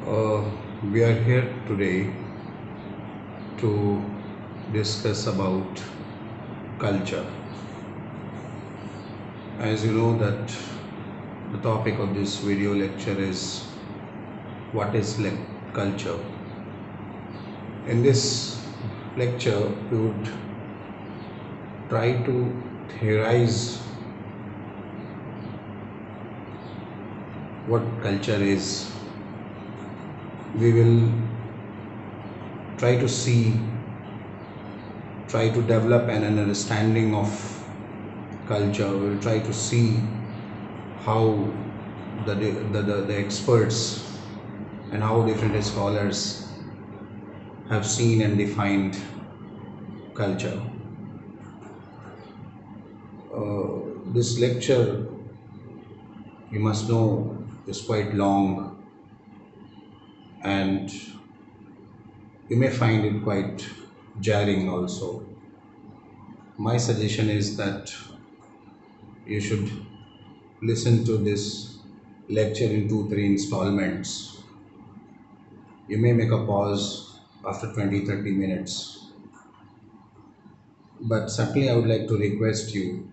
Uh, we are here today to discuss about culture. As you know that the topic of this video lecture is what is culture. In this lecture, we would try to theorize what culture is. We will try to try to develop an understanding of culture. We will try to see how the experts and how different scholars have seen and defined culture. This lecture, you must know, is quite long and you may find it quite jarring also. My suggestion is that you should listen to this lecture in 2-3 installments. You may make a pause after 20-30 minutes, but certainly I would like to request you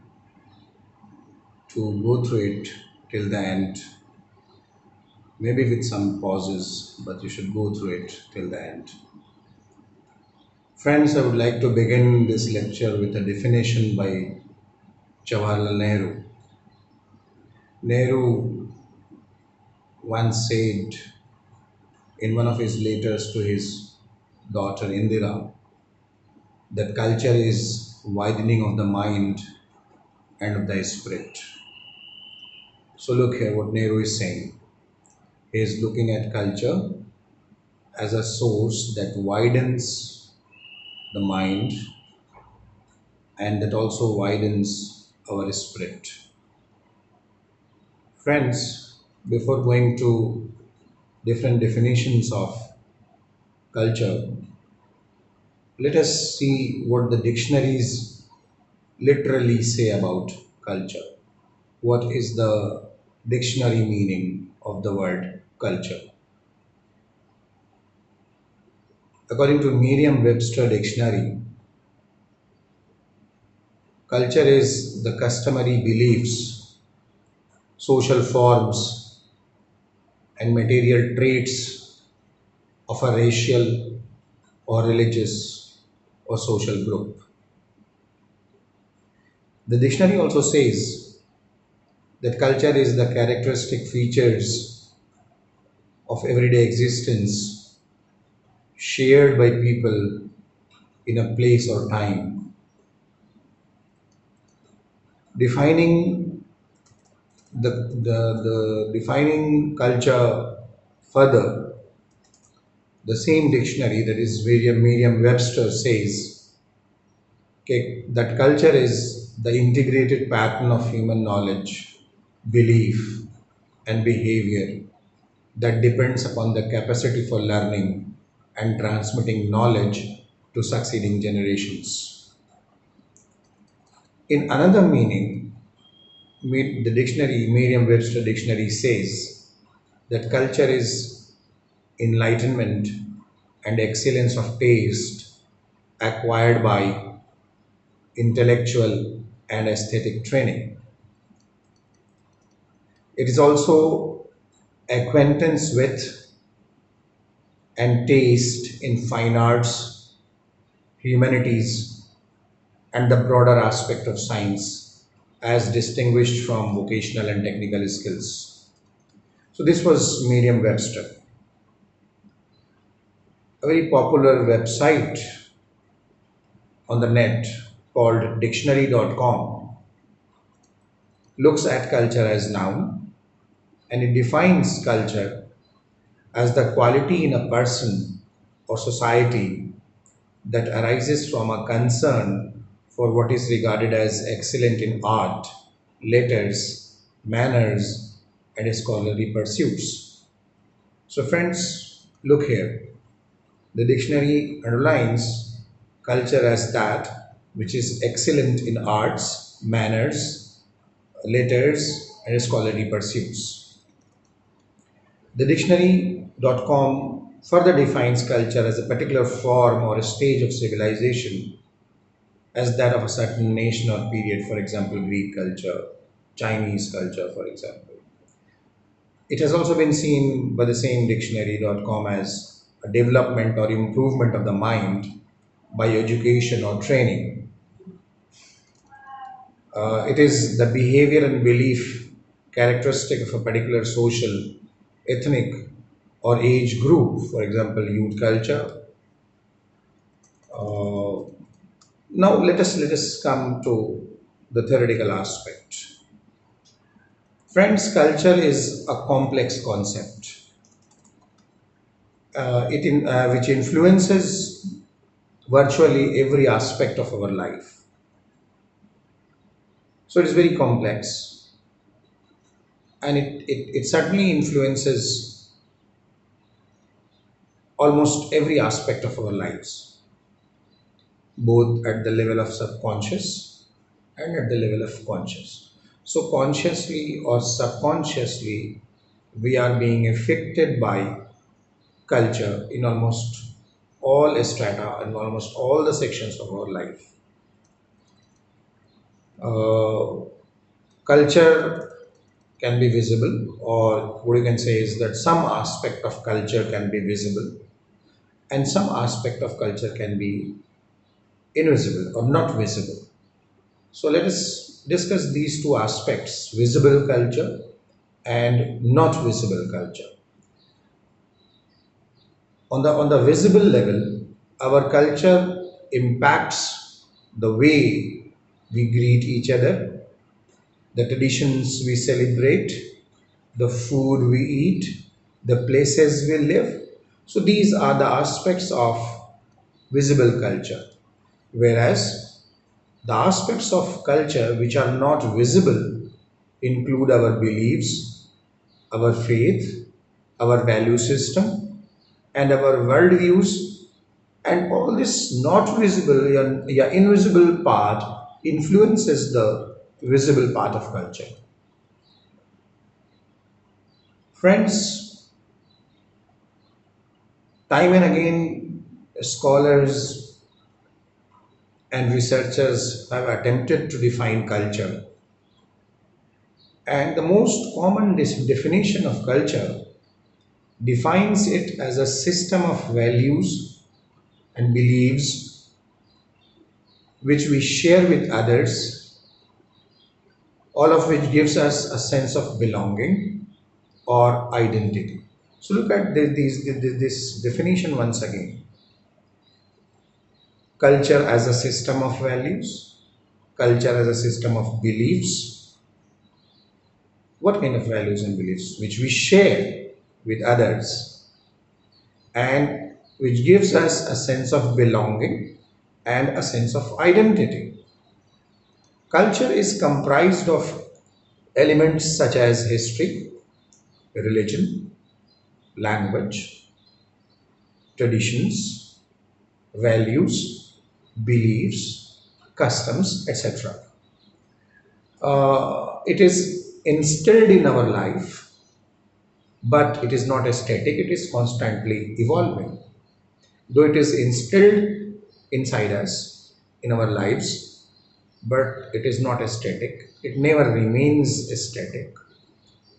to go through it till the end, maybe with some pauses, but you should go through it till the end. Friends, I would like to begin this lecture with a definition by Jawaharlal Nehru. Nehru once said in one of his letters to his daughter Indira that culture is widening of the mind and of the spirit. So look here what Nehru is saying. He is looking at culture as a source that widens the mind and that also widens our spirit. Friends, before going to different definitions of culture, let us see what the dictionaries literally say about culture. What is the dictionary meaning of the word culture? According to Merriam-Webster dictionary, culture is the customary beliefs, social forms, and material traits of a racial or religious or social group. The dictionary also says that culture is the characteristic features of everyday existence shared by people in a place or time. Defining the defining culture further, the same dictionary, that is Merriam-Webster, says okay, that culture is the integrated pattern of human knowledge, belief, and behavior that depends upon the capacity for learning and transmitting knowledge to succeeding generations. In another meaning, the dictionary, Merriam-Webster dictionary says that culture is enlightenment and excellence of taste acquired by intellectual and aesthetic training. It is also acquaintance with and taste in fine arts, humanities, and the broader aspect of science as distinguished from vocational and technical skills. So this was Merriam-Webster. A very popular website on the net called dictionary.com looks at culture as noun and it defines culture as the quality in a person or society that arises from a concern for what is regarded as excellent in art, letters, manners, and scholarly pursuits. So, friends, look here. The dictionary underlines culture as that which is excellent in arts, manners, letters, and scholarly pursuits. The dictionary.com further defines culture as a particular form or a stage of civilization as that of a certain nation or period, for example, Greek culture, Chinese culture, for example. It has also been seen by the same dictionary.com as a development or improvement of the mind by education or training. It is the behavior and belief characteristic of a particular social, ethnic, or age group, for example, youth culture. Uh, Now let us come to the theoretical aspect. Friends, culture is a complex concept. Which influences virtually every aspect of our life. So it is very complex, and it certainly influences almost every aspect of our lives, both at the level of subconscious and at the level of conscious. So consciously or subconsciously, we are being affected by culture in almost all strata and almost all the sections of our life. Uh, Culture can be visible, or what you can say is that some aspect of culture can be visible, and some aspect of culture can be invisible or not visible. So let us discuss these two aspects: visible culture and not visible culture. On the visible level, our culture impacts the way we greet each other, the traditions we celebrate, the food we eat, the places we live. So these are the aspects of visible culture. Whereas the aspects of culture which are not visible include our beliefs, our faith, our value system, and our worldviews. And all this not visible, yeah, invisible part influences the visible part of culture. Friends, time and again, scholars and researchers have attempted to define culture. And the most common definition of culture defines it as a system of values and beliefs which we share with others, all of which gives us a sense of belonging or identity. So look at this definition once again. Culture as a system of values, culture as a system of beliefs. What kind of values and beliefs? Which we share with others, and which gives us a sense of belonging and a sense of identity. Culture is comprised of elements such as history, religion, language, traditions, values, beliefs, customs, etc. It is instilled in our life, but it is not static, it is constantly evolving. Though it is instilled inside us in our lives, but it is not static, it never remains static,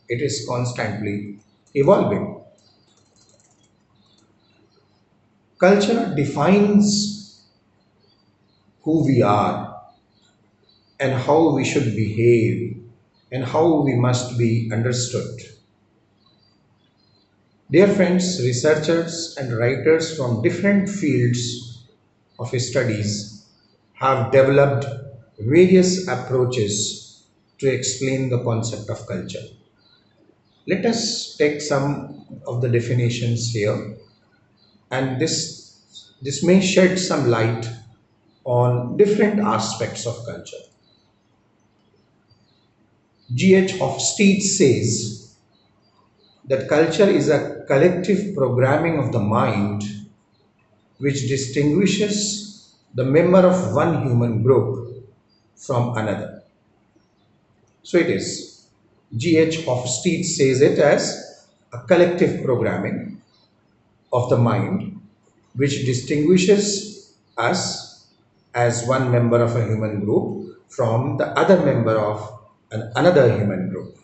it is constantly evolving. Culture defines who we are and how we should behave and how we must be understood. Dear friends, researchers and writers from different fields of studies have developed various approaches to explain the concept of culture. Let us take some of the definitions here, and this may shed some light on different aspects of culture. G.H. Hofstede says that culture is a collective programming of the mind which distinguishes the member of one human group from another. So it is. G.H. Hofstede says it as a collective programming of the mind which distinguishes us as one member of a human group from the other member of another human group.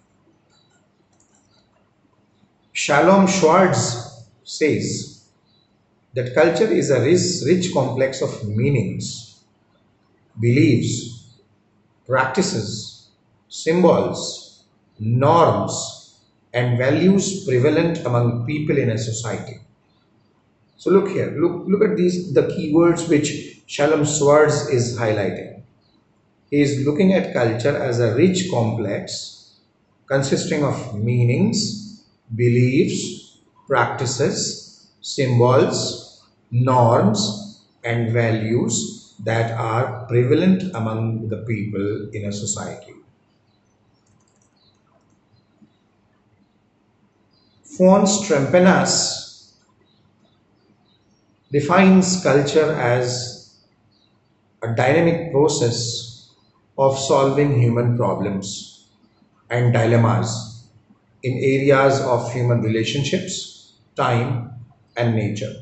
Shalom Schwartz says that culture is a rich complex of meanings, beliefs, practices, symbols, norms, and values prevalent among people in a society. So look here, look at these the keywords which Shalom Schwartz is highlighting. He is looking at culture as a rich complex consisting of meanings, beliefs, practices, symbols, norms, and values that are prevalent among the people in a society. Fons Trampenas defines culture as a dynamic process of solving human problems and dilemmas in areas of human relationships, time, and nature.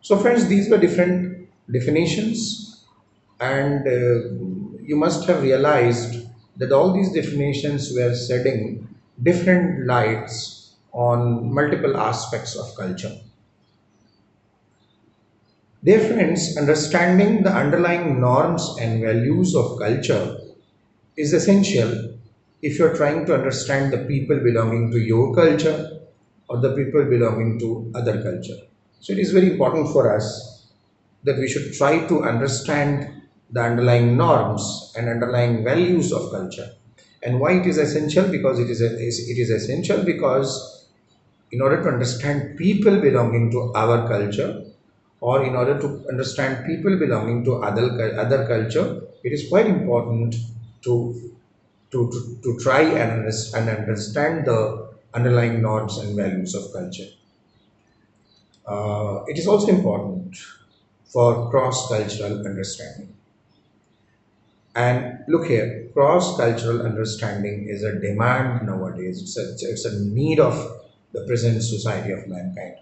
So, friends, these were different definitions, and you must have realized that all these definitions were shedding different lights on multiple aspects of culture. Dear friends, understanding the underlying norms and values of culture is essential if you're trying to understand the people belonging to your culture or the people belonging to other culture. So it is very important for us that we should try to understand the underlying norms and underlying values of culture. And why it is essential? Because it is essential because in order to understand people belonging to our culture or in order to understand people belonging to other culture, it is quite important to to try and understand the underlying norms and values of culture. It is also important for cross-cultural understanding. And look here, cross-cultural understanding is a demand nowadays. It's a need of the present society of mankind.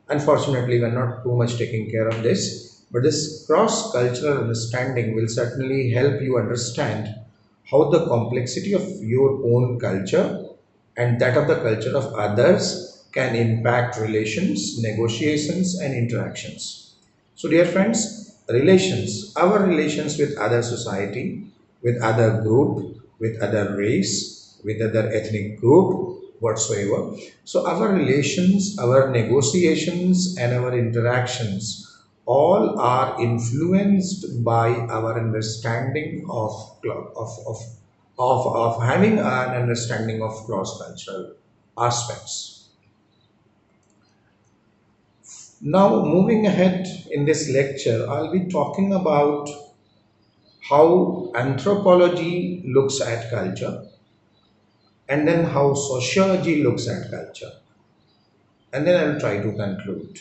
Unfortunately, we're not too much taking care of this, but this cross-cultural understanding will certainly help you understand how the complexity of your own culture and that of the culture of others can impact relations, negotiations, and interactions. So, dear friends, relations, our relations with other society, with other group, with other race, with other ethnic group, whatsoever. So, our relations, our negotiations, and our interactions all are influenced by our understanding of having an understanding of cross-cultural aspects. Now, moving ahead in this lecture, I'll be talking about how anthropology looks at culture and then how sociology looks at culture. And then I'll try to conclude.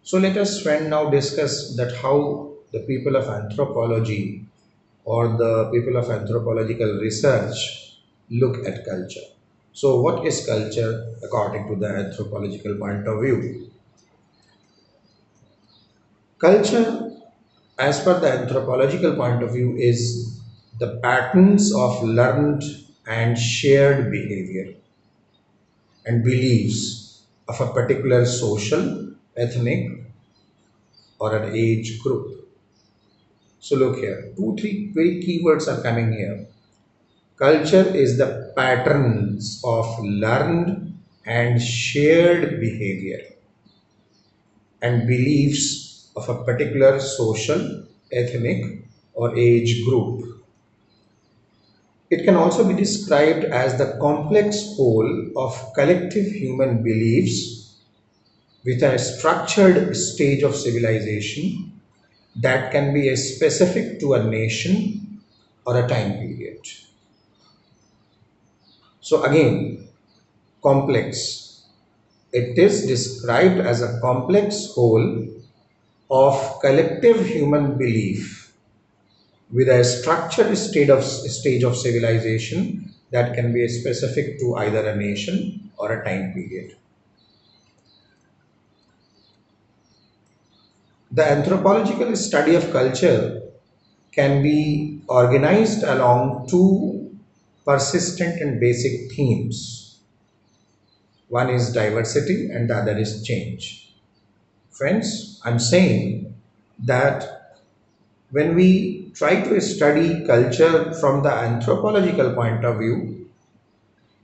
So let us friend now discuss that how the people of anthropology or the people of anthropological research look at culture. So what is culture according to the anthropological point of view? Culture, as per the anthropological point of view, is the patterns of learned and shared behavior and beliefs of a particular social, ethnic, or an age group. So look here, two, three very keywords are coming here. Culture is the patterns of learned and shared behavior and beliefs of a particular social, ethnic, or age group. It can also be described as the complex whole of collective human beliefs with a structured stage of civilization that can be specific to a nation or a time period. So again, complex. It is described as a complex whole of collective human belief with a structured stage of civilization that can be specific to either a nation or a time period. The anthropological study of culture can be organized along two persistent and basic themes. One is diversity and the other is change. Friends, I'm saying that when we try to study culture from the anthropological point of view,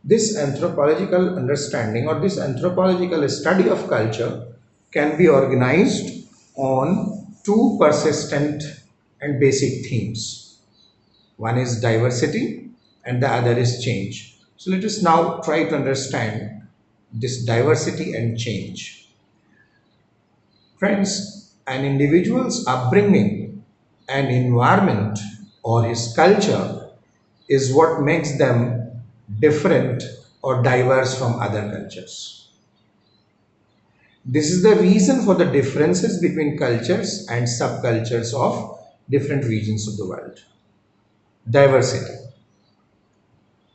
this anthropological understanding or this anthropological study of culture can be organized on two persistent and basic themes. One is diversity and the other is change. So let us now try to understand this diversity and change. Friends, an individual's upbringing and environment or his culture is what makes them different or diverse from other cultures. This is the reason for the differences between cultures and subcultures of different regions of the world. Diversity.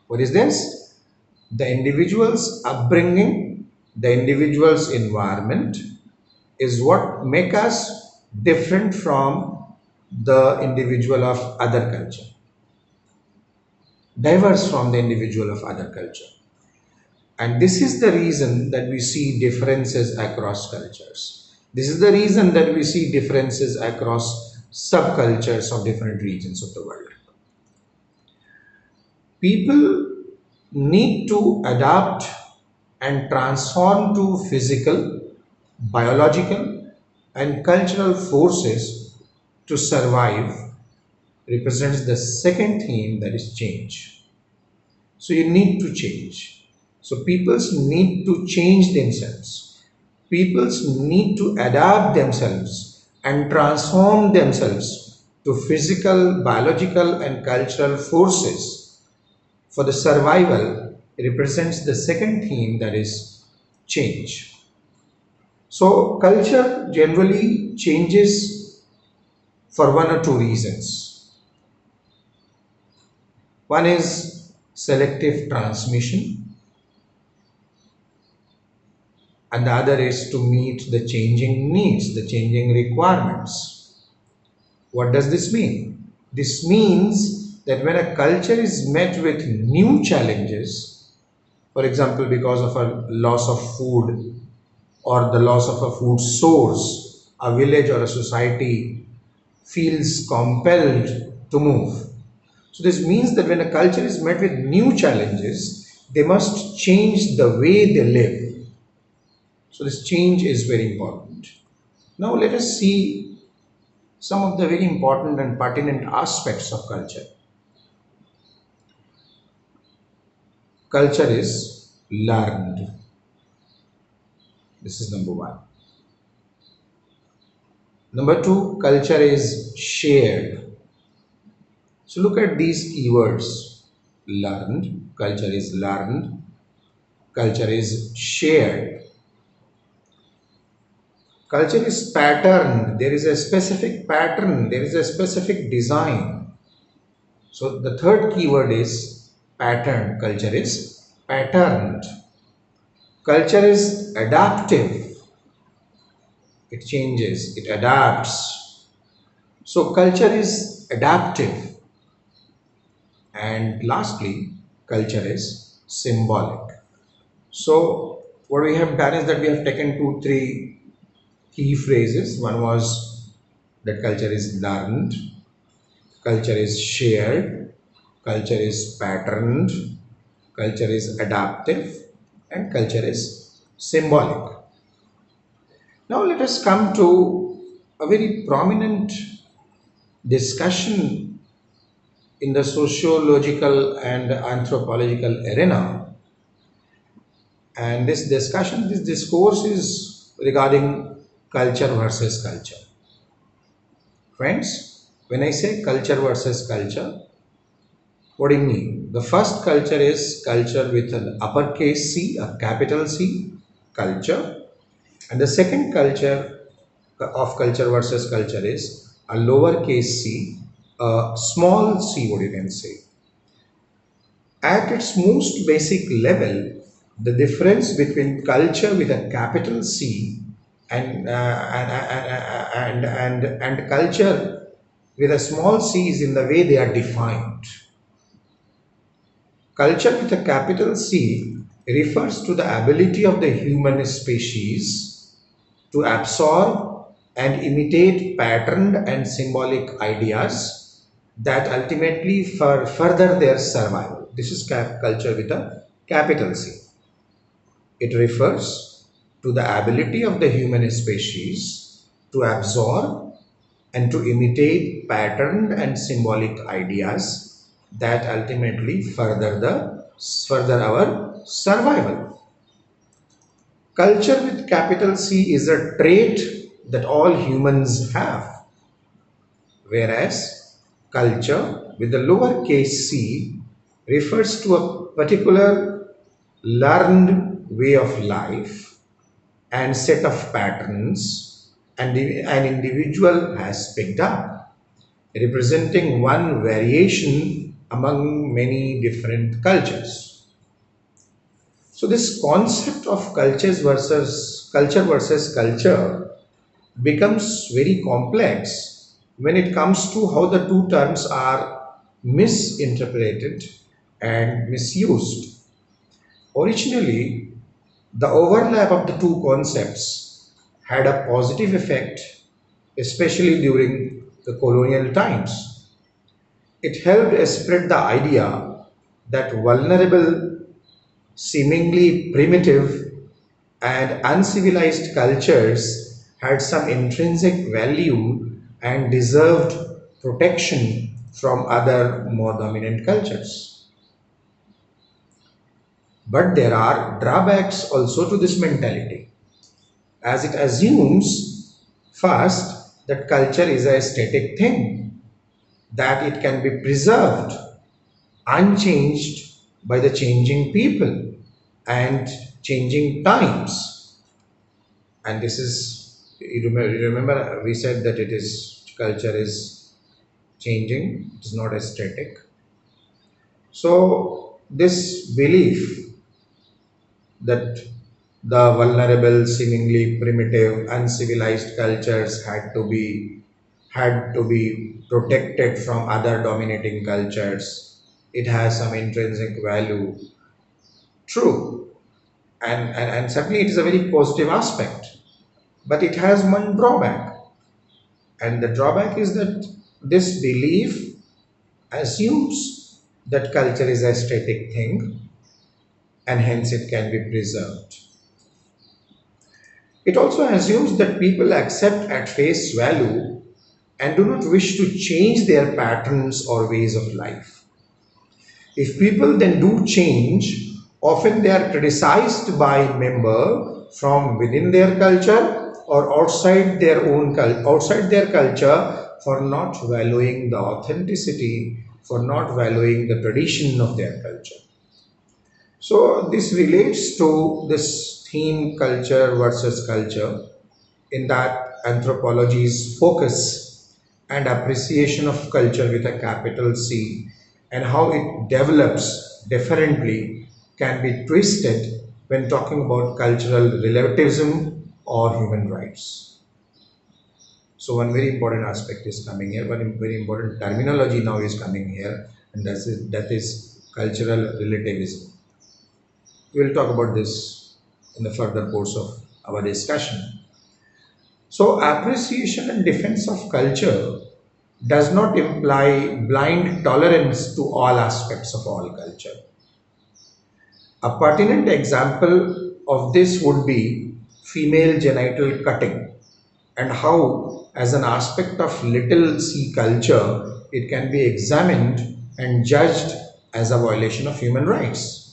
What is this? The individual's upbringing, the individual's environment is what make us different from the individual of other culture, diverse from the individual of other culture. And this is the reason that we see differences across cultures. This is the reason that we see differences across subcultures of different regions of the world. People need to adapt and transform to physical, biological, and cultural forces to survive represents the second theme, that is change. So you need to change. So peoples need to change themselves. Peoples need to adapt themselves and transform themselves to physical, biological, and cultural forces for the survival represents the second theme, that is change. So culture generally changes for one or two reasons. One is selective transmission, and the other is to meet the changing needs, the changing requirements. What does this mean? This means that when a culture is met with new challenges, for example, because of a loss of food or the loss of a food source, a village or a society feels compelled to move. So this means that when a culture is met with new challenges, they must change the way they live. So this change is very important. Now let us see some of the very important and pertinent aspects of culture. Culture is learned. This is number one. Number two, culture is shared. So look at these keywords. Learned, culture is learned, culture is shared. Culture is patterned. There is a specific pattern, there is a specific design. So the third keyword is patterned. Culture is patterned. Culture is adaptive. It changes, it adapts. So culture is adaptive. And lastly, culture is symbolic. So what we have done is that we have taken two, three key phrases. One was that culture is learned, culture is shared, culture is patterned, culture is adaptive, and culture is symbolic. Now let us come to a very prominent discussion in the sociological and anthropological arena. And this discussion, this discourse is regarding culture versus culture. Friends, when I say culture versus culture, what do you mean? The first culture is culture with an uppercase C, a capital C, culture. And the second culture of culture versus culture is a lowercase c, a small c, what you can say. At its most basic level, the difference between culture with a capital C and and culture with a small c is in the way they are defined. Culture with a capital C refers to the ability of the human species to absorb and imitate patterned and symbolic ideas that ultimately further their survival. This is culture with a capital C. It refers to the ability of the human species to absorb and to imitate patterned and symbolic ideas that ultimately further our survival. Culture with capital C is a trait that all humans have, whereas culture with the lowercase c refers to a particular learned way of life and set of patterns an individual has picked up, representing one variation among many different cultures. So this concept of culture versus culture becomes very complex when it comes to how the two terms are misinterpreted and misused. Originally, the overlap of the two concepts had a positive effect, especially during the colonial times. It helped spread the idea that vulnerable, seemingly primitive, and uncivilized cultures had some intrinsic value and deserved protection from other more dominant cultures. But there are drawbacks also to this mentality, as it assumes first that culture is a static thing, that it can be preserved unchanged by the changing people and changing times. And this is, you remember we said that it is culture is changing, it is not a static. So this belief that the vulnerable, seemingly primitive, uncivilized cultures had to be protected from other dominating cultures. It has some intrinsic value. True, and certainly it is a very positive aspect, but it has one drawback, and the drawback is that this belief assumes that culture is a static thing and hence it can be preserved. It also assumes that people accept at face value and do not wish to change their patterns or ways of life. If people then do change, often they are criticized by member from within their culture or outside their culture for not valuing the authenticity, for not valuing the tradition of their culture. So this relates to this theme culture versus culture, in that anthropology's focus and appreciation of culture with a capital C and how it develops differently can be twisted when talking about cultural relativism or human rights. So one very important aspect is coming here, one very important terminology now is coming here, and that is cultural relativism. We will talk about this in the further course of our discussion. So, appreciation and defense of culture does not imply blind tolerance to all aspects of all culture. A pertinent example of this would be female genital cutting, and how, as an aspect of little c culture, it can be examined and judged as a violation of human rights.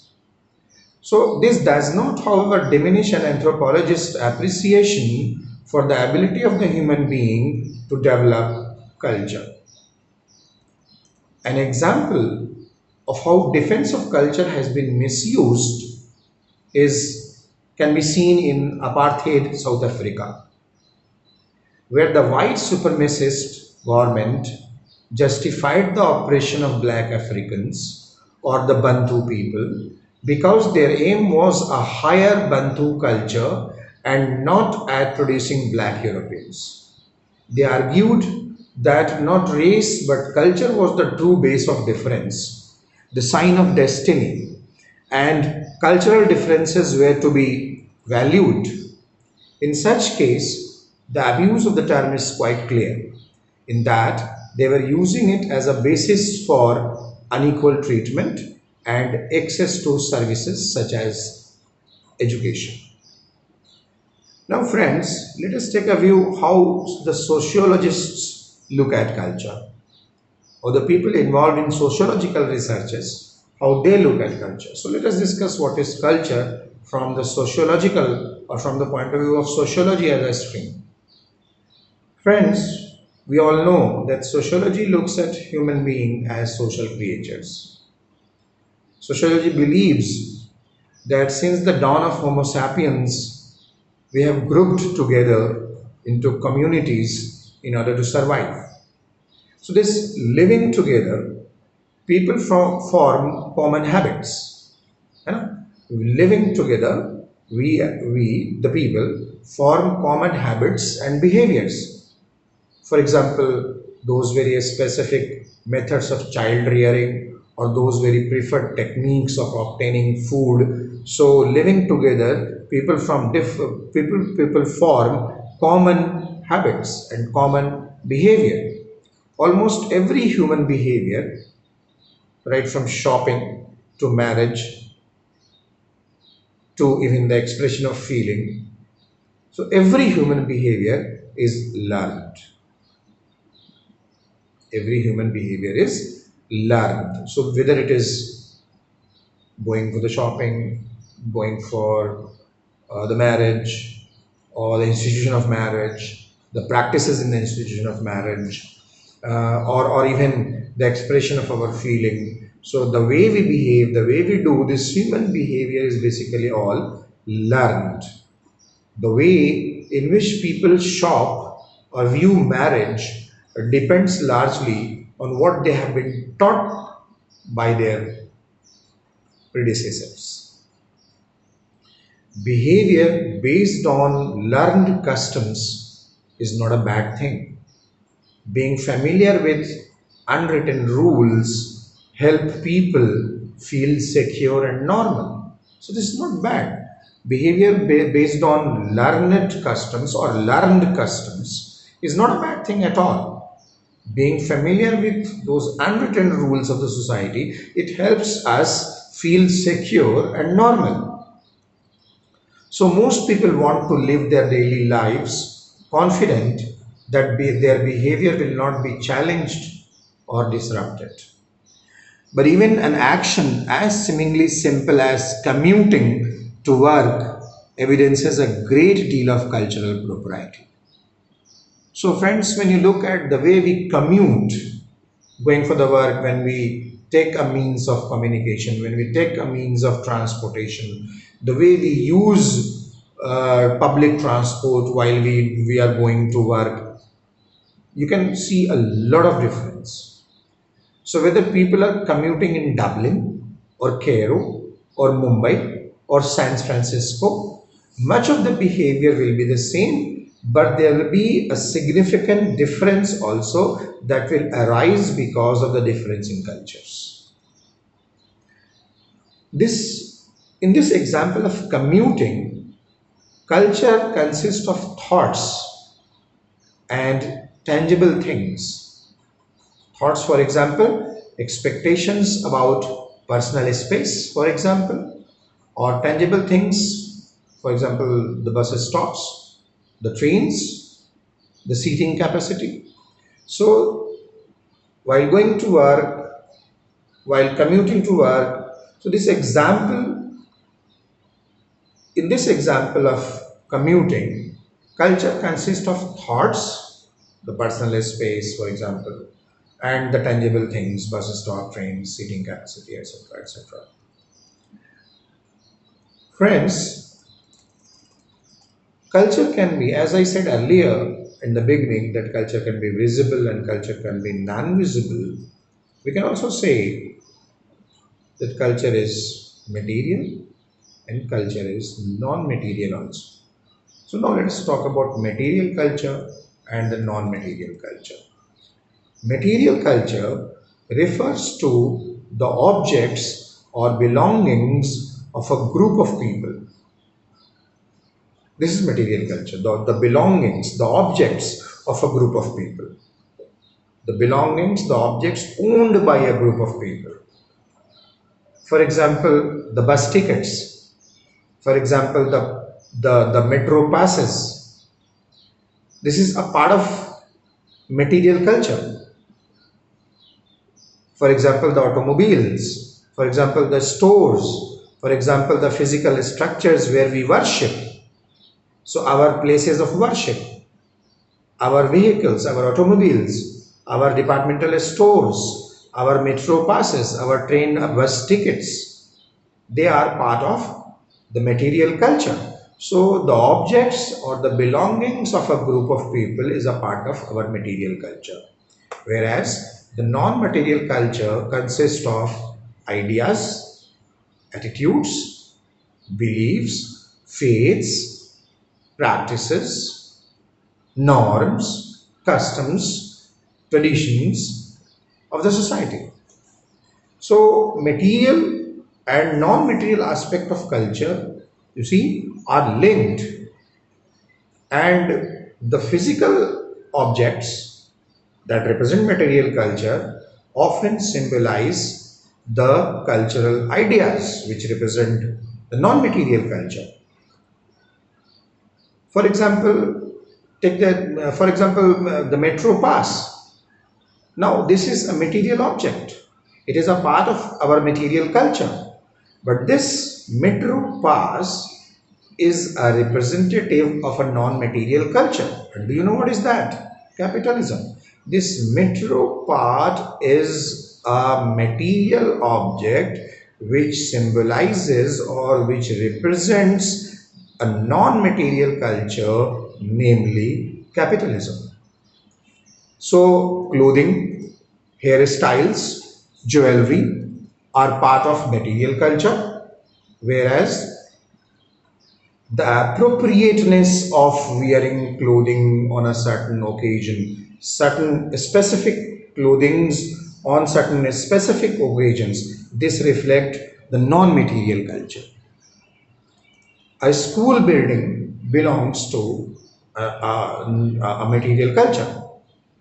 So, this does not, however, diminish an anthropologist's appreciation for the ability of the human being to develop culture. An example of how defense of culture has been misused is can be seen in apartheid South Africa, where the white supremacist government justified the oppression of black Africans or the Bantu people because their aim was a higher Bantu culture and not at producing black Europeans. They argued that not race but culture was the true base of difference, the sign of destiny, and cultural differences were to be valued. In such case, the abuse of the term is quite clear in that they were using it as a basis for unequal treatment and access to services such as education. Now, friends, let us take a view how the sociologists look at culture, or the people involved in sociological researches, how they look at culture. So, let us discuss what is culture from the sociological or from the point of view of sociology as a stream. Friends, we all know that sociology looks at human beings as social creatures. Sociology believes that since the dawn of Homo sapiens, we have grouped together into communities in order to survive. So, this living together, people form common habits. You know? Living together, the people, form common habits and behaviors. For example, those very specific methods of child rearing or those very preferred techniques of obtaining food. So living together, people form common habits and common behavior. Almost every human behavior, right from shopping to marriage to even the expression of feeling. So every human behavior is learned. Every human behavior is learned. So whether it is going for the shopping, going for the marriage or the institution of marriage, the practices in the institution of marriage, or even the expression of our feeling. So the way we behave, the way we do this human behavior is basically all learned. The way in which people shop or view marriage depends largely on what they have been taught by their predecessors. Behavior based on learned customs is not a bad thing. Being familiar with unwritten rules help people feel secure and normal. So this is not bad. Behavior based on learned customs or learned customs is not a bad thing at all. Being familiar with those unwritten rules of the society, it helps us feel secure and normal. So most people want to live their daily lives confident that their behavior will not be challenged or disrupted. But even an action as seemingly simple as commuting to work evidences a great deal of cultural propriety. So, friends, when you look at the way we commute, going for the work, when we take a means of communication, when we take a means of transportation, the way we use public transport while we are going to work, you can see a lot of difference. So whether people are commuting in Dublin or Cairo or Mumbai or San Francisco, much of the behavior will be the same, but there will be a significant difference also that will arise because of the difference in cultures. In this example of commuting, culture consists of thoughts and tangible things. Thoughts, for example, expectations about personal space, for example, or tangible things, for example, the bus stops, the trains, the seating capacity. So, while going to work, while commuting to work, so in this example of commuting, culture consists of thoughts, the personal space, for example, and the tangible things, bus stop, trains, seating capacity, etc., etc. Friends, culture can be, as I said earlier in the beginning, that culture can be visible and culture can be non-visible. We can also say that culture is material and culture is non-material also. So now let us talk about material culture and the non-material culture. Material culture refers to the objects or belongings of a group of people. This is material culture, the belongings, the objects of a group of people. The belongings, the objects owned by a group of people. For example, the bus tickets. For example, the metro passes. This is a part of material culture. For example, the automobiles. For example, the stores. For example, the physical structures where we worship. So our places of worship, our vehicles, our automobiles, our departmental stores, our metro passes, our train bus tickets, they are part of the material culture. So the objects or the belongings of a group of people is a part of our material culture. Whereas the non-material culture consists of ideas, attitudes, beliefs, faiths, practices, norms, customs, traditions of the society. So material and non-material aspect of culture, you see, are linked, and the physical objects that represent material culture often symbolize the cultural ideas which represent the non-material culture. For example, the metro pass. Now, this is a material object. It is a part of our material culture. But this metro pass is a representative of a non-material culture. And do you know what is that? Capitalism. This metro part is a material object which symbolizes or which represents a non-material culture, namely capitalism. So clothing, hairstyles, jewelry are part of material culture, whereas the appropriateness of wearing clothing on a certain occasion, certain specific clothings on certain specific occasions, this reflect the non-material culture. A school building belongs to a material culture,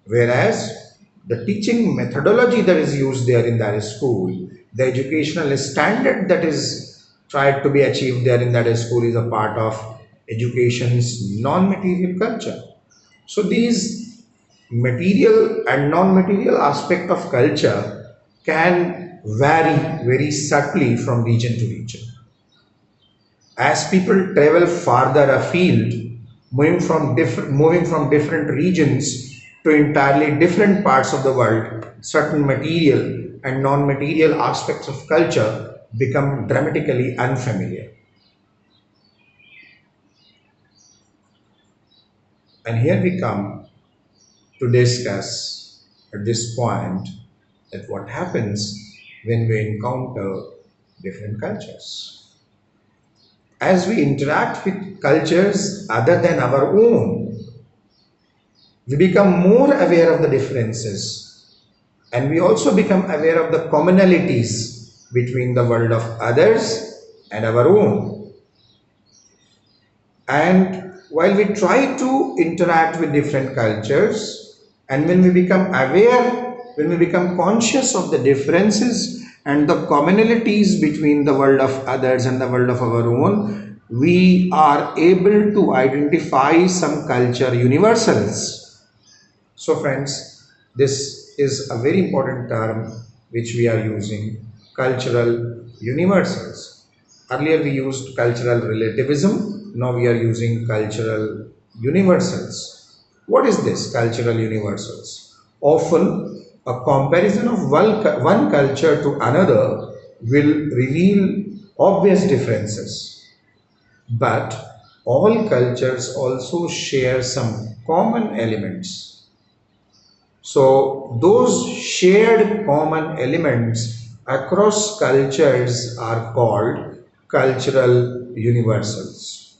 whereas the teaching methodology that is used there in that school, the educational standard that is tried to be achieved there in that school is a part of education's non-material culture. So these material and non-material aspect of culture can vary very subtly from region to region. As people travel farther afield, moving from different regions to entirely different parts of the world, certain material and non-material aspects of culture become dramatically unfamiliar. And here we come to discuss at this point that what happens when we encounter different cultures. As we interact with cultures other than our own, we become more aware of the differences, and we also become aware of the commonalities between the world of others and our own. And while we try to interact with different cultures, and when we become aware, when we become conscious of the differences and the commonalities between the world of others and the world of our own, we are able to identify some culture universals. So friends, this is a very important term which we are using, cultural universals. Earlier we used cultural relativism, now we are using cultural universals. What is this cultural universals? Often a comparison of one culture to another will reveal obvious differences. But all cultures also share some common elements. So those shared common elements across cultures are called cultural universals.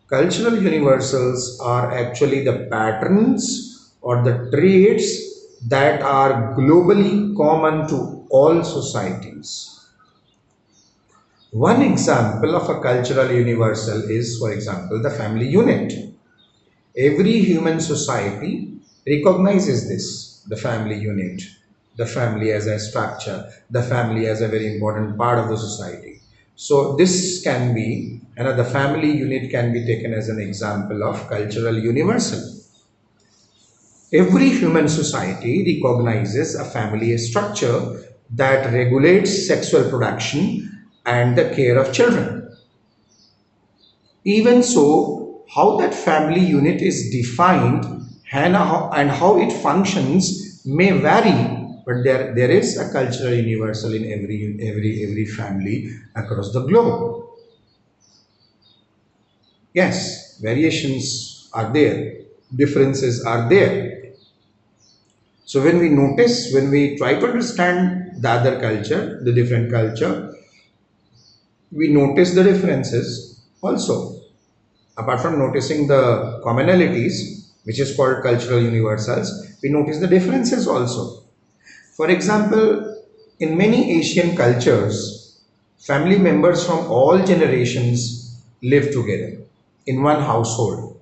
Cultural universals are actually the patterns or the traits that are globally common to all societies. One example of a cultural universal is, for example, the family unit. Every human society recognizes this, the family unit, the family as a structure, the family as a very important part of the society. So this can be, the family unit can be taken as an example of cultural universal. Every human society recognizes a family structure that regulates sexual production and the care of children. Even so, how that family unit is defined and how it functions may vary, but there is a cultural universal in every family across the globe. Yes, variations are there, differences are there. So when we try to understand the other culture, the different culture, we notice the differences also. Apart from noticing the commonalities, which is called cultural universals, we notice the differences also. For example, in many Asian cultures, family members from all generations live together in one household.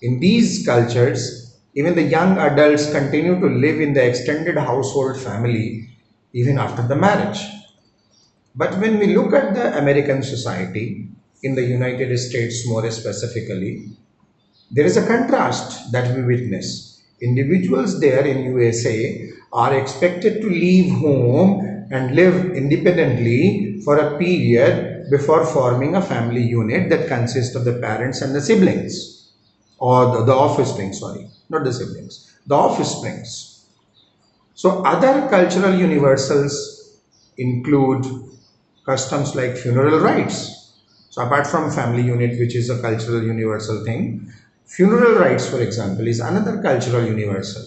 In these cultures, even the young adults continue to live in the extended household family even after the marriage. But when we look at the American society, in the United States more specifically, there is a contrast that we witness. Individuals there in USA are expected to leave home and live independently for a period before forming a family unit that consists of the parents and the siblings, or the offspring, sorry, not the siblings, the offsprings. So other cultural universals include customs like funeral rites. So apart from family unit, which is a cultural universal thing, funeral rites, for example, is another cultural universal.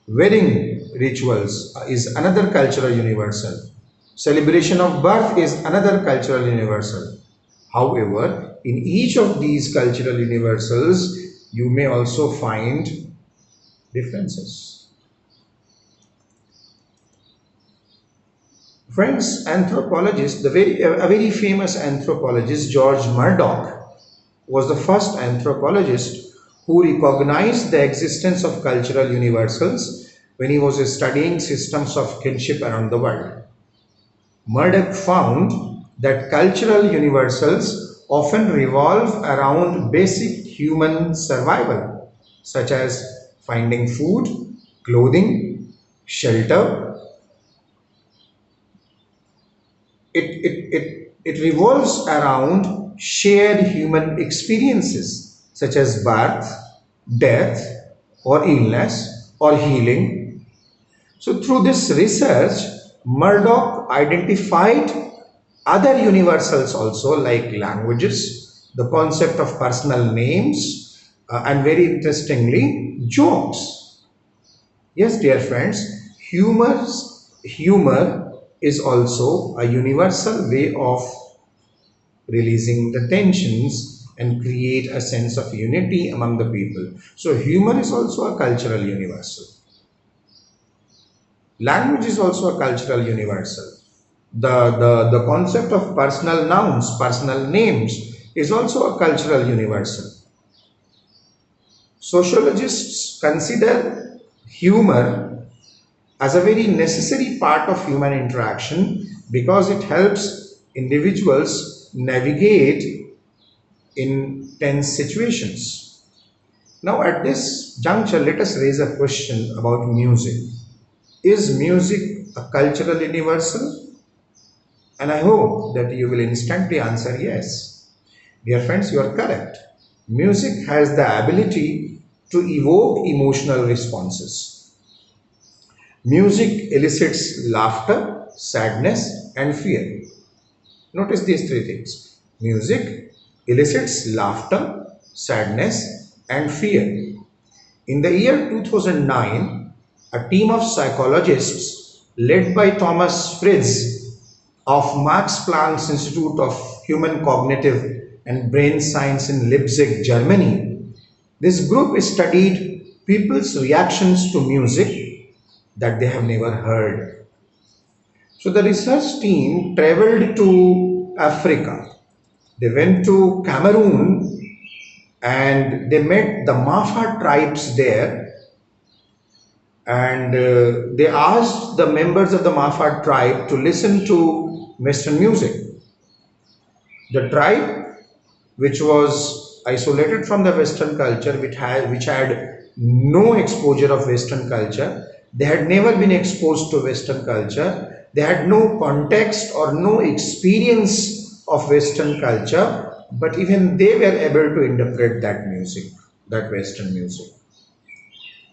Wedding rituals is another cultural universal. Celebration of birth is another cultural universal. However, in each of these cultural universals, you may also find differences. Friends, anthropologist, a very famous anthropologist, George Murdoch, was the first anthropologist who recognized the existence of cultural universals when he was studying systems of kinship around the world. Murdoch found that cultural universals often revolve around basic human survival, such as finding food, clothing, shelter. It revolves around shared human experiences such as birth, death, or illness, or healing. So, through this research, Murdoch identified other universals also, like languages, the concept of personal names, and very interestingly, jokes. Yes, dear friends, humor is also a universal way of releasing the tensions and create a sense of unity among the people. So humor is also a cultural universal. Language is also a cultural universal. The concept of personal nouns, personal names is also a cultural universal. Sociologists consider humor as a very necessary part of human interaction because it helps individuals navigate in tense situations. Now, at this juncture, let us raise a question about music. Is music a cultural universal? And I hope that you will instantly answer yes. Dear friends, you are correct. Music has the ability to evoke emotional responses. Music elicits laughter, sadness, and fear. Notice these three things. Music elicits laughter, sadness, and fear. In the year 2009, A team of psychologists led by Thomas Fritz of Max Planck's Institute of Human Cognitive and Brain Science in Leipzig, Germany. This group studied people's reactions to music that they have never heard. So the research team traveled to Africa. They went to Cameroon and they met the Mafa tribes there, and they asked the members of the Mafa tribe to listen to Western music. The tribe, which was isolated from the Western culture, which had no exposure of Western culture, they had never been exposed to Western culture, they had no context or no experience of Western culture, but even they were able to interpret that music, that Western music.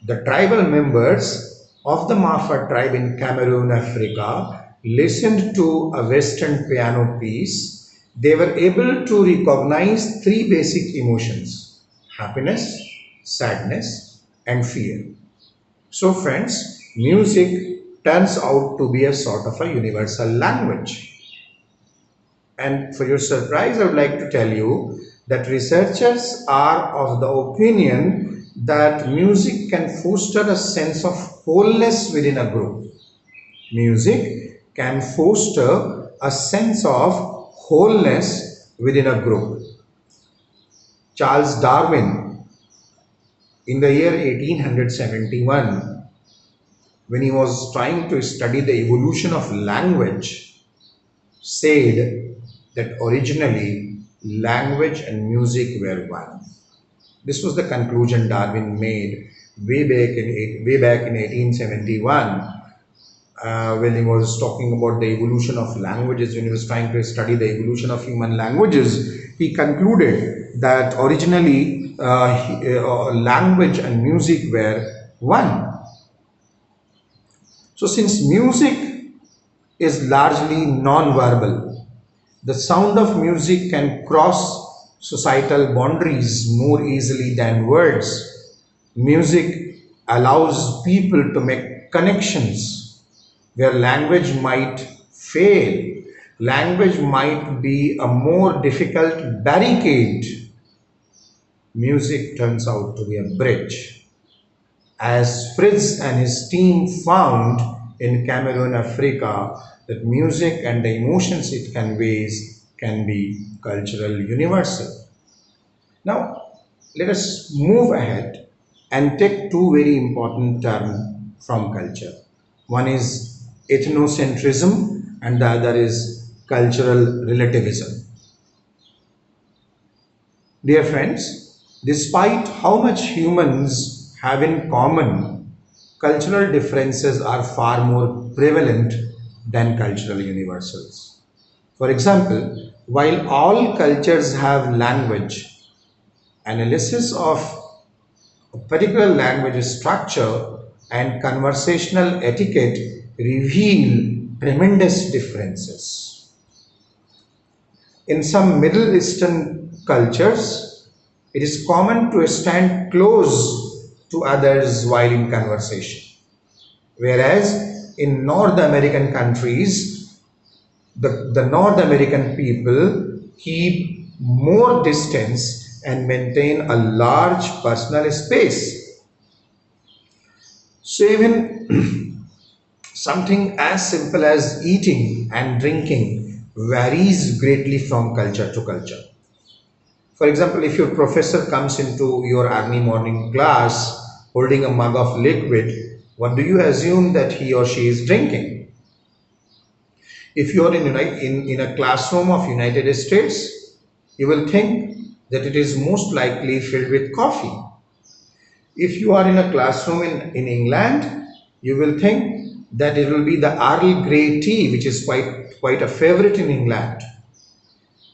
The tribal members of the Mafa tribe in Cameroon, Africa, listened to a Western piano piece. They were able to recognize three basic emotions: happiness, sadness, and fear. So, friends, music turns out to be a sort of a universal language. And for your surprise, I would like to tell you that researchers are of the opinion that music can foster a sense of wholeness within a group. Music can foster a sense of wholeness within a group. Charles Darwin, in the year 1871, when he was trying to study the evolution of language, said that originally language and music were one. This was the conclusion Darwin made way back in 1871, when he was talking about the evolution of languages. When he was trying to study the evolution of human languages, he concluded that originally language and music were one. So since music is largely non-verbal, the sound of music can cross societal boundaries more easily than words. Music allows people to make connections where language might fail. Language might be a more difficult barricade. Music turns out to be a bridge. As Fritz and his team found in Cameroon, Africa, that music and the emotions it conveys can be cultural universal. Now, let us move ahead and take two very important terms from culture. One is ethnocentrism and the other is cultural relativism. Dear friends, despite how much humans have in common, cultural differences are far more prevalent than cultural universals. For example, while all cultures have language, analysis of a particular language structure and conversational etiquette reveal tremendous differences. In some Middle Eastern cultures, it is common to stand close to others while in conversation, whereas in North American countries, the North American people keep more distance and maintain a large personal space. So even something as simple as eating and drinking varies greatly from culture to culture. For example, if your professor comes into your early morning class holding a mug of liquid, what do you assume that he or she is drinking? If you are in a classroom of United States, you will think that it is most likely filled with coffee. If you are in a classroom in England, you will think that it will be the Earl Grey tea, which is quite a favorite in England.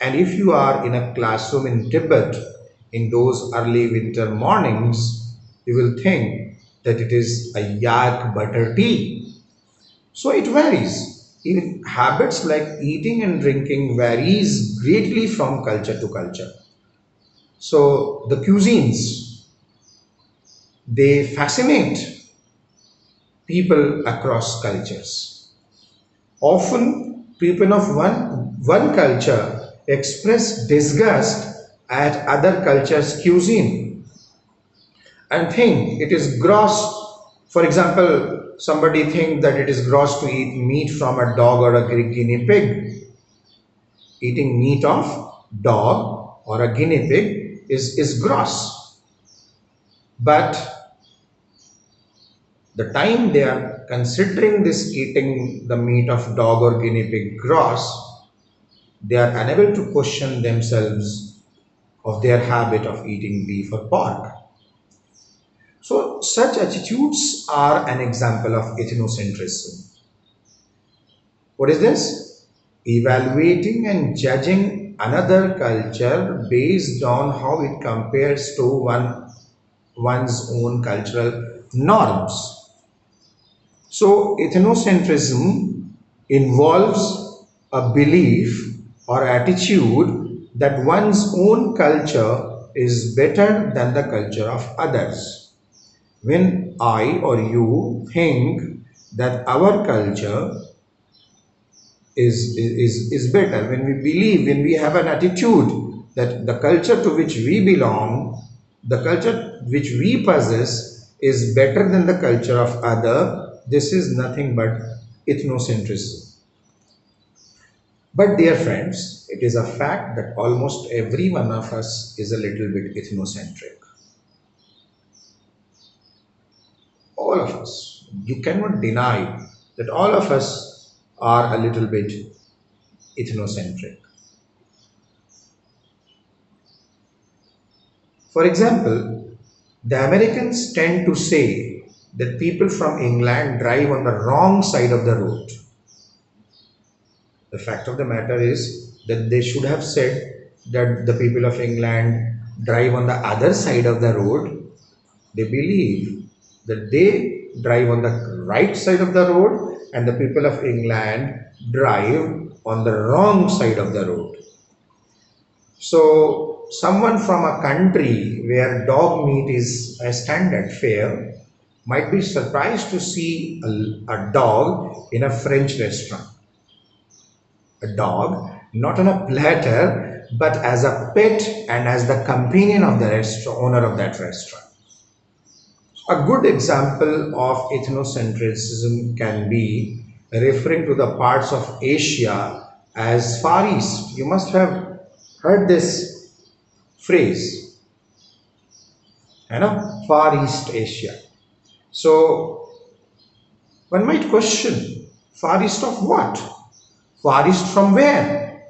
And if you are in a classroom in Tibet in those early winter mornings, you will think that it is a yak butter tea. So it varies. Even habits like eating and drinking varies greatly from culture to culture. So the cuisines, they fascinate. people across cultures. Often, people of one culture express disgust at other culture's cuisine and think it is gross. For example, somebody think that it is gross to eat meat from a dog or a guinea pig. Eating meat of dog or a guinea pig is gross. But the time they are considering this eating the meat of dog or guinea pig gross, they are unable to question themselves of their habit of eating beef or pork. So such attitudes are an example of ethnocentrism. What is this? Evaluating and judging another culture based on how it compares to one's own cultural norms. So ethnocentrism involves a belief or attitude that one's own culture is better than the culture of others. When I or you think that our culture is better, when we believe, when we have an attitude that the culture to which we belong, the culture which we possess is better than the culture of other, this is nothing but ethnocentrism. But dear friends, it is a fact that almost every one of us is a little bit ethnocentric. All of us. You cannot deny that all of us are a little bit ethnocentric. For example, the Americans tend to say that people from England drive on the wrong side of the road. The fact of the matter is that they should have said that the people of England drive on the other side of the road. They believe that they drive on the right side of the road and the people of England drive on the wrong side of the road. So someone from a country where dog meat is a standard fare might be surprised to see a dog in a French restaurant. A dog, not on a platter, but as a pet and as the companion of the owner of that restaurant. A good example of ethnocentrism can be referring to the parts of Asia as Far East. You must have heard this phrase, Far East Asia. So one might question, Far East of what? Far East from where?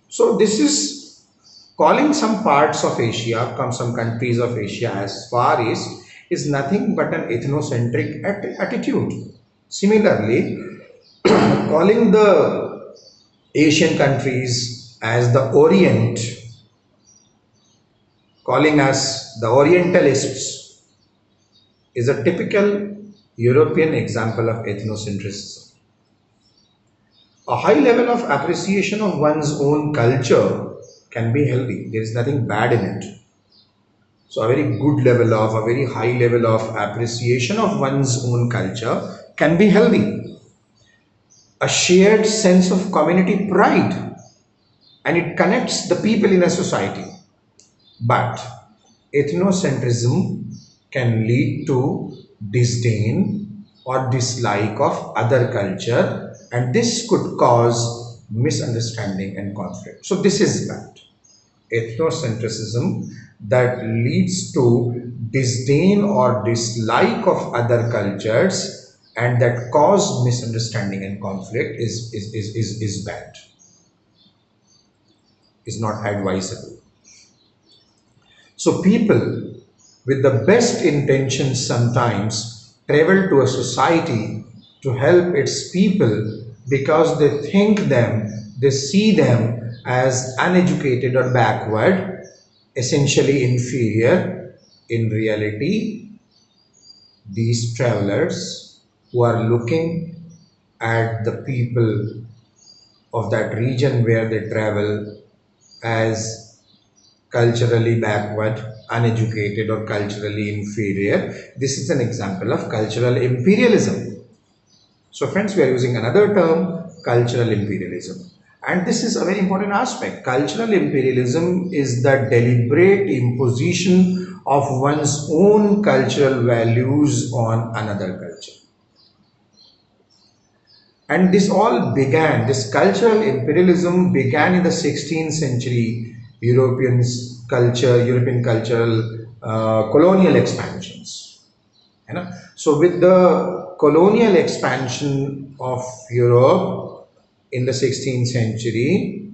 So this is calling some parts of Asia, some countries of Asia as Far East is nothing but an ethnocentric attitude. Similarly, calling the Asian countries as the Orient, calling us the Orientalists, is a typical European example of ethnocentrism. A high level of appreciation of one's own culture can be healthy. There is nothing bad in it. So a very high level of appreciation of one's own culture can be healthy. A shared sense of community pride, and it connects the people in a society. But ethnocentrism can lead to disdain or dislike of other culture, and this could cause misunderstanding and conflict. So this is bad. Ethnocentrism that leads to disdain or dislike of other cultures and that cause misunderstanding and conflict is bad, is not advisable. So people with the best intentions sometimes travel to a society to help its people because they see them as uneducated or backward, essentially inferior. In reality, these travelers who are looking at the people of that region where they travel as culturally backward, uneducated, or culturally inferior. This is an example of cultural imperialism. So friends, we are using another term, cultural imperialism. And this is a very important aspect. Cultural imperialism is the deliberate imposition of one's own cultural values on another culture. And this cultural imperialism began in the 16th century European cultural colonial expansions. You know? So with the colonial expansion of Europe in the 16th century,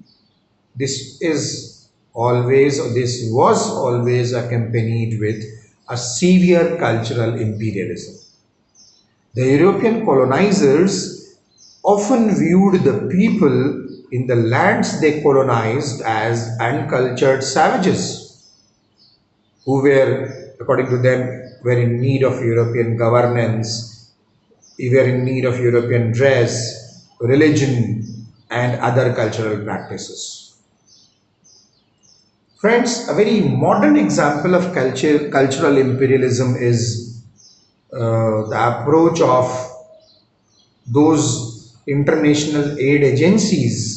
this was always accompanied with a severe cultural imperialism. The European colonizers often viewed the people in the lands they colonized as uncultured savages who were, according to them, were in need of European governance, were in need of European dress, religion, and other cultural practices. Friends, a very modern example of cultural imperialism is the approach of those international aid agencies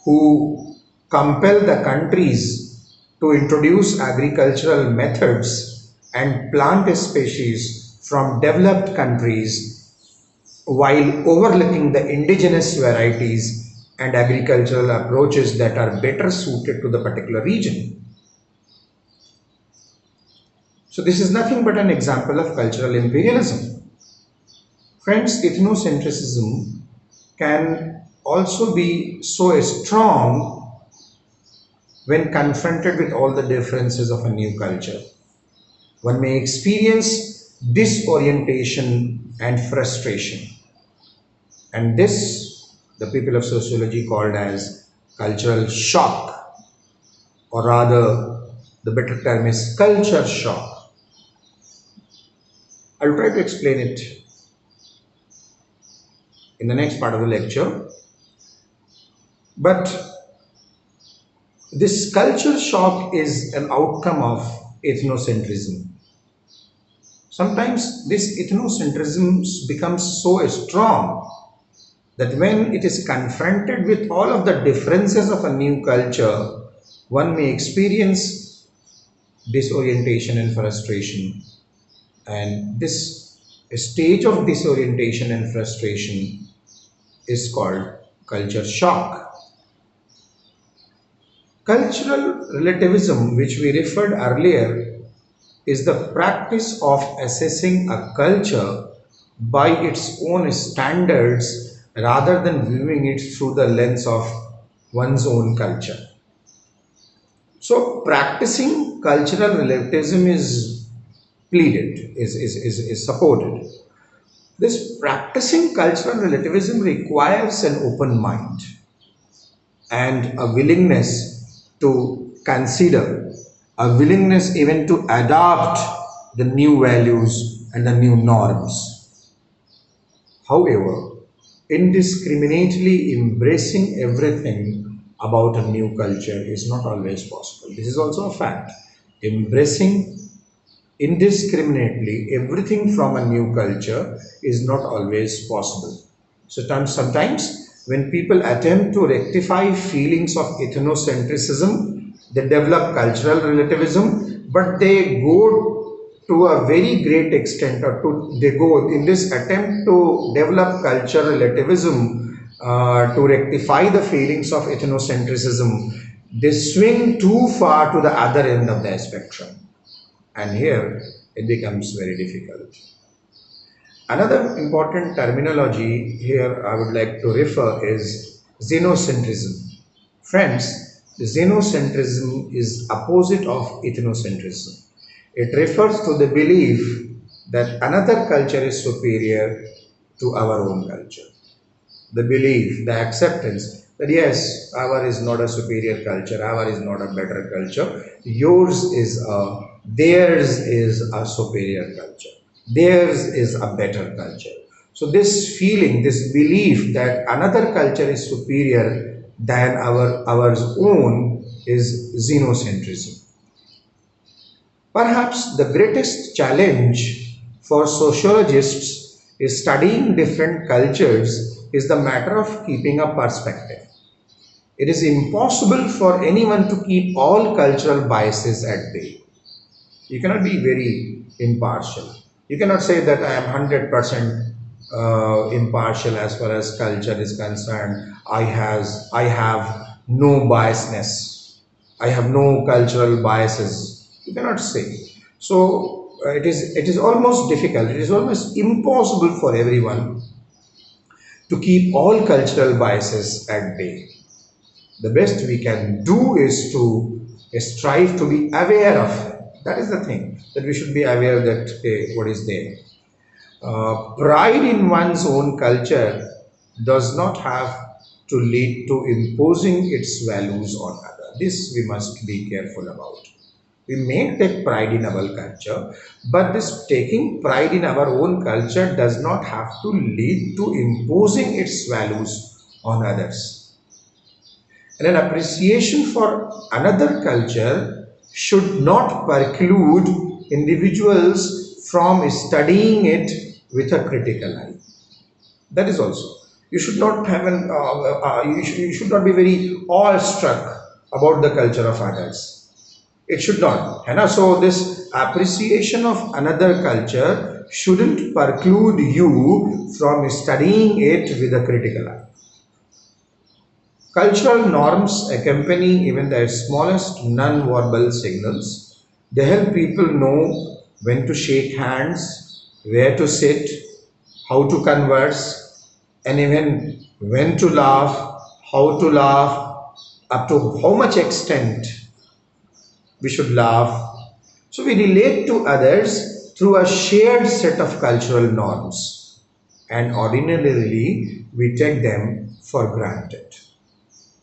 who compel the countries to introduce agricultural methods and plant a species from developed countries while overlooking the indigenous varieties and agricultural approaches that are better suited to the particular region. So this is nothing but an example of cultural imperialism. Friends, ethnocentrism can also be so strong when confronted with all the differences of a new culture. One may experience disorientation and frustration. And this, the people of sociology called as cultural shock, or rather, the better term is culture shock. I'll try to explain it in the next part of the lecture. But this culture shock is an outcome of ethnocentrism. Sometimes this ethnocentrism becomes so strong that when it is confronted with all of the differences of a new culture, one may experience disorientation and frustration. And this stage of disorientation and frustration is called culture shock. Cultural relativism, which we referred earlier, is the practice of assessing a culture by its own standards rather than viewing it through the lens of one's own culture. So practicing cultural relativism is pleaded, is supported. This practicing cultural relativism requires an open mind and a willingness to consider, a willingness even to adopt the new values and the new norms. However, indiscriminately embracing everything about a new culture is not always possible. This is also a fact. Embracing indiscriminately everything from a new culture is not always possible. So sometimes when people attempt to rectify feelings of ethnocentrism, they develop cultural relativism, but they go to a very great extent, they go in this attempt to develop cultural relativism to rectify the feelings of ethnocentrism, they swing too far to the other end of the spectrum. And here it becomes very difficult. Another important terminology here I would like to refer is Zenocentrism. Friends, Zenocentrism is opposite of ethnocentrism. It refers to the belief that another culture is superior to our own culture. The belief, the acceptance that yes, our is not a superior culture, our is not a better culture, theirs is a superior culture, theirs is a better culture. So this feeling, this belief that another culture is superior than our own is Zenocentrism. Perhaps the greatest challenge for sociologists is studying different cultures is the matter of keeping a perspective. It is impossible for anyone to keep all cultural biases at bay. You cannot be very impartial. You cannot say that I am 100% impartial as far as culture is concerned. I have no biasness. I have no cultural biases. You cannot say. So it is almost difficult. It is almost impossible for everyone to keep all cultural biases at bay. The best we can do is to strive to be aware of. That is the thing, that we should be aware that what is there. Pride in one's own culture does not have to lead to imposing its values on others. This we must be careful about. We may take pride in our culture, but this taking pride in our own culture does not have to lead to imposing its values on others. And an appreciation for another culture should not preclude individuals from studying it with a critical eye. That is also. You should not have you should not be very awestruck about the culture of others. It should not. है ना? So this appreciation of another culture shouldn't preclude you from studying it with a critical eye. Cultural norms accompany even the smallest non-verbal signals. They help people know when to shake hands, where to sit, how to converse, and even when to laugh, how to laugh, up to how much extent we should laugh. So we relate to others through a shared set of cultural norms, and ordinarily we take them for granted.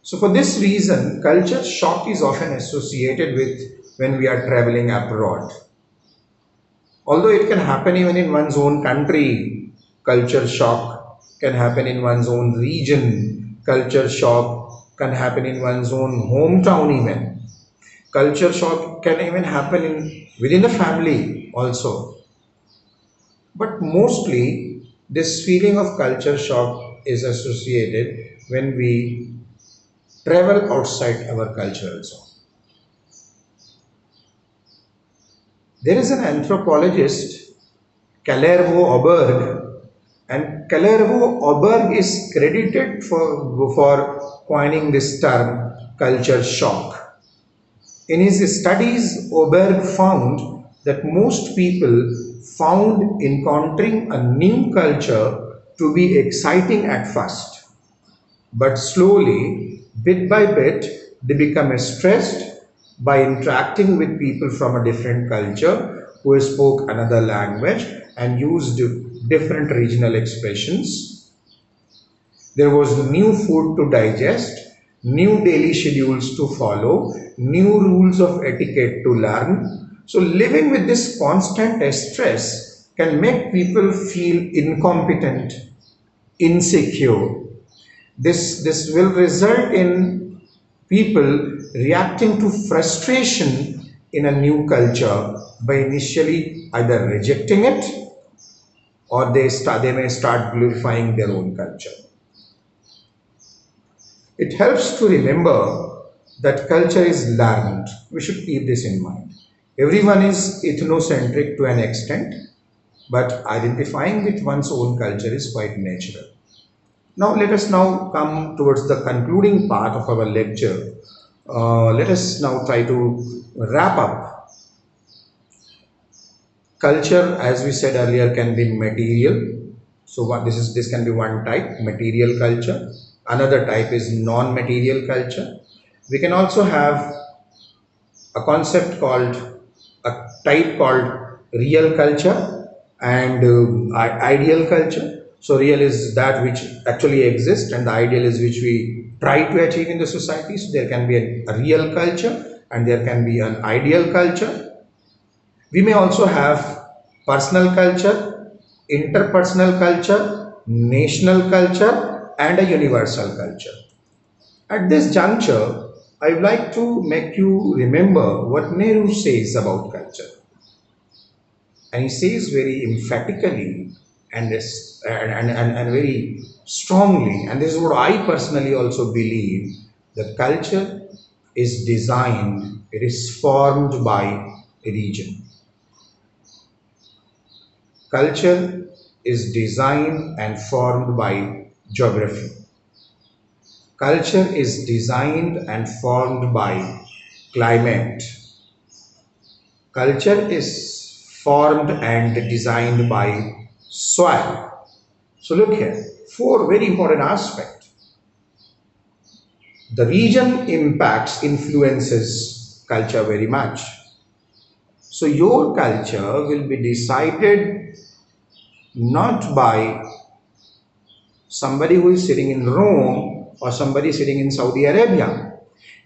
So for this reason, culture shock is often associated with when we are traveling abroad. Although it can happen even in one's own country, culture shock can happen in one's own region, culture shock can happen in one's own hometown even. Culture shock can even happen within the family also. But mostly, this feeling of culture shock is associated when we travel outside our cultural zone. There is an anthropologist, Kalervo Oberg, and Kalervo Oberg is credited for coining this term culture shock. In his studies, Oberg found that most people found encountering a new culture to be exciting at first, but slowly, bit by bit, they become stressed by interacting with people from a different culture who spoke another language and used different regional expressions. There was new food to digest, new daily schedules to follow, new rules of etiquette to learn. So living with this constant stress can make people feel incompetent, insecure. This will result in people reacting to frustration in a new culture by initially either rejecting it or they may start glorifying their own culture. It helps to remember that culture is learned. We should keep this in mind. Everyone is ethnocentric to an extent, but identifying with one's own culture is quite natural. Now let us now come towards the concluding part of our lecture. Let us now try to wrap up. Culture, as we said earlier, can be material. So this can be one type, material culture. Another type is non-material culture. We can also have a concept called, a type called real culture and ideal culture. So real is that which actually exists and the ideal is which we try to achieve in the society. So there can be a real culture and there can be an ideal culture. We may also have personal culture, interpersonal culture, national culture and a universal culture. At this juncture, I would like to make you remember what Nehru says about culture. And he says very emphatically and very strongly, and this is what I personally also believe, that culture is designed, it is formed by a region. Culture is designed and formed by geography. Culture is designed and formed by climate. Culture is formed and designed by soil. So look here, four very important aspects. The region impacts, influences culture very much. So your culture will be decided not by somebody who is sitting in Rome or somebody sitting in Saudi Arabia.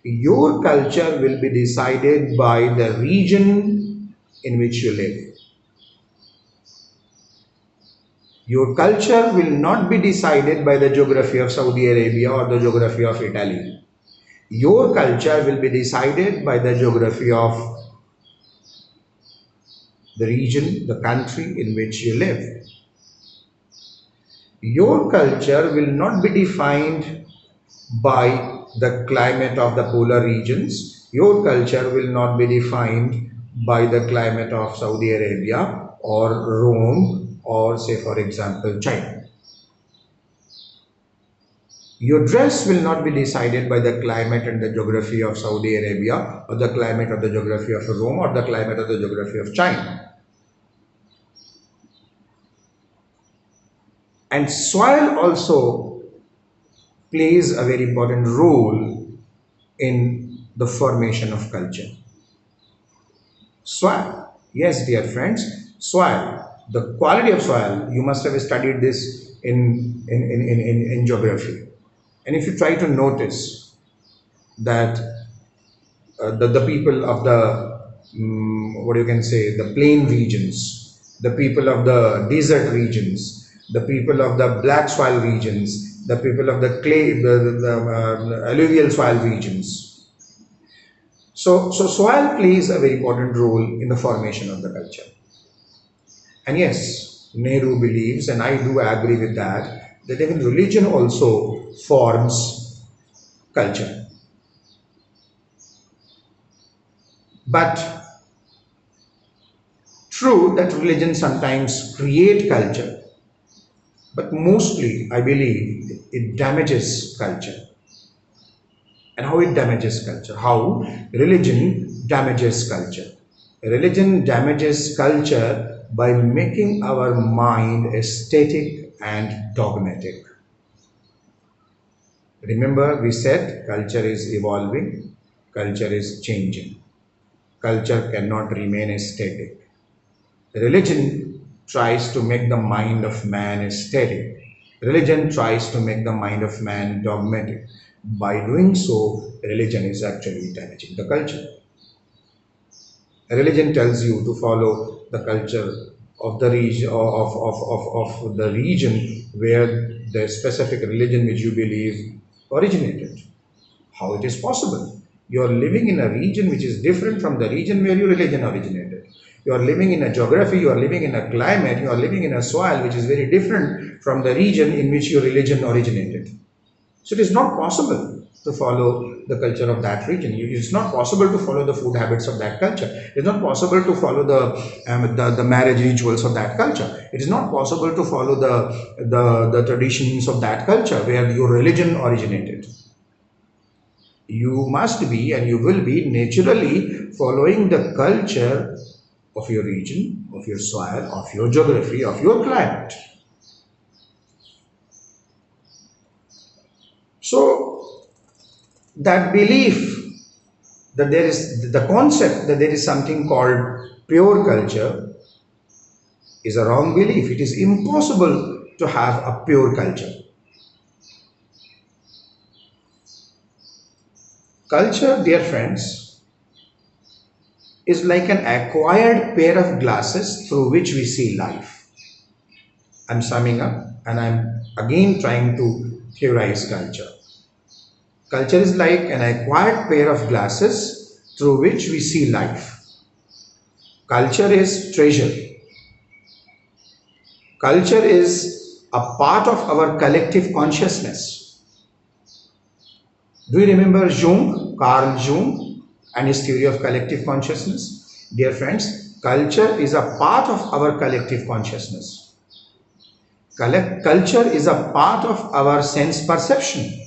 Your culture will be decided by the region in which you live. Your culture will not be decided by the geography of Saudi Arabia or the geography of Italy. Your culture will be decided by the geography of the region, the country in which you live. Your culture will not be defined by the climate of the polar regions. Your culture will not be defined by the climate of Saudi Arabia or Rome or, say, for example, China. Your dress will not be decided by the climate and the geography of Saudi Arabia or the climate or the geography of Rome or the climate or the geography of China. And soil also plays a very important role in the formation of culture. Soil, yes, dear friends, soil, the quality of soil, you must have studied this in geography. And if you try to notice that the people of the, what you can say, the plain regions, the people of the desert regions, the people of the black soil regions, the people of the clay, the alluvial soil regions. So soil plays a very important role in the formation of the culture. And yes, Nehru believes, and I do agree with that even religion also forms culture. But true that religion sometimes create culture, but mostly I believe it damages culture. And how it damages culture? How religion damages culture? Religion damages culture by making our mind aesthetic and dogmatic. Remember, we said culture is evolving, culture is changing. Culture cannot remain static. Religion tries to make the mind of man aesthetic. Religion tries to make the mind of man dogmatic. By doing so, religion is actually damaging the culture. Religion tells you to follow the culture of the region of the region where the specific religion which you believe originated. How it is possible? You are living in a region which is different from the region where your religion originated. You are living in a geography, you are living in a climate, you are living in a soil which is very different from the region in which your religion originated. So it is not possible to follow the culture of that region. It's not possible to follow the food habits of that culture. It's not possible to follow the marriage rituals of that culture. It is not possible to follow the traditions of that culture where your religion originated. You must be and you will be naturally following the culture of your region, of your soil, of your geography, of your climate. So that belief that there is the concept that there is something called pure culture is a wrong belief. It is impossible to have a pure culture. Culture, dear friends, is like an acquired pair of glasses through which we see life. I'm summing up and I'm again trying to theorize culture. Culture is like an acquired pair of glasses through which we see life. Culture is treasure. Culture is a part of our collective consciousness. Do you remember Carl Jung, and his theory of collective consciousness? Dear friends, culture is a part of our collective consciousness. Culture is a part of our sense perception.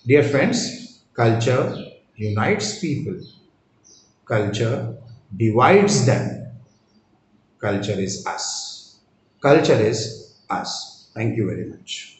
Dear friends, culture unites people. Culture divides them. Culture is us. Culture is us. Thank you very much.